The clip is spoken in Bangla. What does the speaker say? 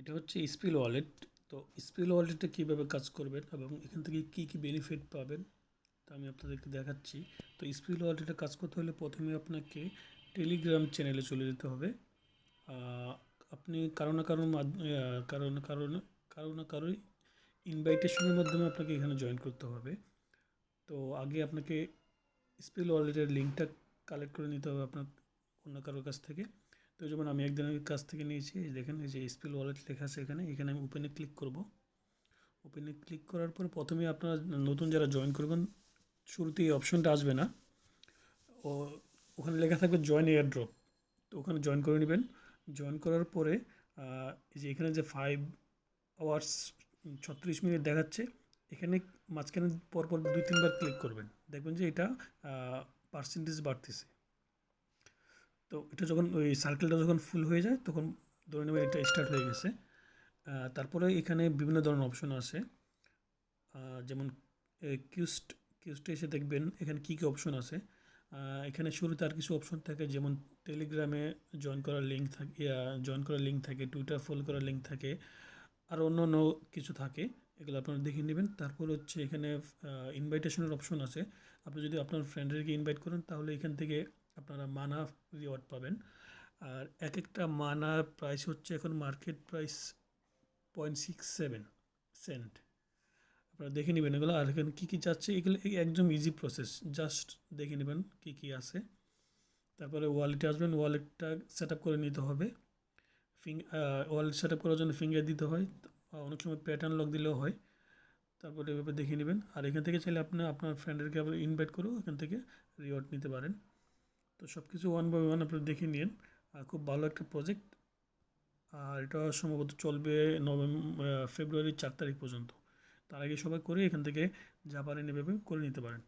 এটা হচ্ছে স্পিল ওয়ালেট। তো স্পিল ওয়ালেটে কীভাবে কাজ করবেন এবং এখান থেকে কী বেনিফিট পাবেন তা আমি আপনাদেরকে দেখাচ্ছি। তো স্পিল ওয়ালেটে কাজ করতে হলে প্রথমে আপনাকে টেলিগ্রাম চ্যানেলে চলে যেতে হবে। আপনি কারো না কারোর কারো না কারো কারো না কারোর ইনভাইটেশনের মাধ্যমে আপনাকে এখানে জয়েন করতে হবে। তো আগে আপনাকে স্পিল ওয়ালেটের লিঙ্কটা কালেক্ট করে নিতে হবে আপনার অন্য কারোর কাছ থেকে। তো যেমন আমি একজনের কাছ থেকে নিয়েছি, দেখেন এই যে স্পিল ওয়ালেট লেখা আছে এখানে আমি ওপেনে ক্লিক করব। ওপেনে ক্লিক করার পর প্রথমে আপনারা নতুন যারা জয়েন করবেন শুরুতে এই অপশনটা আসবে না, ও ওখানে লেখা থাকবে জয়েন এয়ার ড্রপ। তো ওখানে জয়েন করে নেবেন। জয়েন করার পরে এই যে এখানে যে 5 আওয়ার্স 36 মিনিট দেখাচ্ছে, এখানে মাঝখানে পরপর 2-3 বার ক্লিক করবেন, দেখবেন যে এটা পার্সেন্টেজ বাড়তেছে। তো এটা যখন ওই সার্কেলটা যখন ফুল হয়ে যায় তখন ধরে নেবেন এটা স্টার্ট হয়ে গেছে। তারপরে এখানে বিভিন্ন ধরনের অপশন আছে, যেমন কিউস্ট কিউস্টে এসে দেখবেন এখানে কী কী অপশন আছে। এখানে শুরুতে আর কিছু অপশন থাকে, যেমন টেলিগ্রামে জয়েন করার লিঙ্ক থাকে, টুইটার ফলো করার লিঙ্ক থাকে, আর অন্য অন্য কিছু থাকে। এগুলো আপনারা দেখে নেবেন। তারপর হচ্ছে এখানে ইনভাইটেশনের অপশন আছে। আপনি যদি আপনার ফ্রেন্ডদেরকে ইনভাইট করেন তাহলে এখান থেকে আপনারা মানা রিওয়ার্ড পাবেন। আর এক একটা মানার প্রাইস হচ্ছে এখন মার্কেট প্রাইস 0.67 সেন্ট। আপনারা দেখে নেবেন এগুলো, আর এখানে কী কী চাচ্ছে এগুলো একদম ইজি প্রসেস, জাস্ট দেখে নেবেন কী কী আছে। তারপরে ওয়ালেটে আসবেন, ওয়ালেটটা সেট আপ করে নিতে হবে। ওয়ালেট সেট আপ করার জন্য ফিঙ্গার দিতে হয়, অনেক সময় প্যাটার্ন লক দিলেও হয়। তারপরে এভাবে দেখে নেবেন। আর এখান থেকে চাইলে আপনি আপনার ফ্রেন্ডদেরকে আবার ইনভাইট করেও এখান থেকে রিওয়ার্ড নিতে পারেন। তো সব কিছু ওয়ান বাই ওয়ান আপনারা দেখে নিন। খুব ভালো একটা প্রজেক্ট। আর এটা সম্ভবত চলবে ফেব্রুয়ারির 4 তারিখ পর্যন্ত। তার আগে সবাই করে এখান থেকে যা পারেন এভাবে করে নিতে পারেন।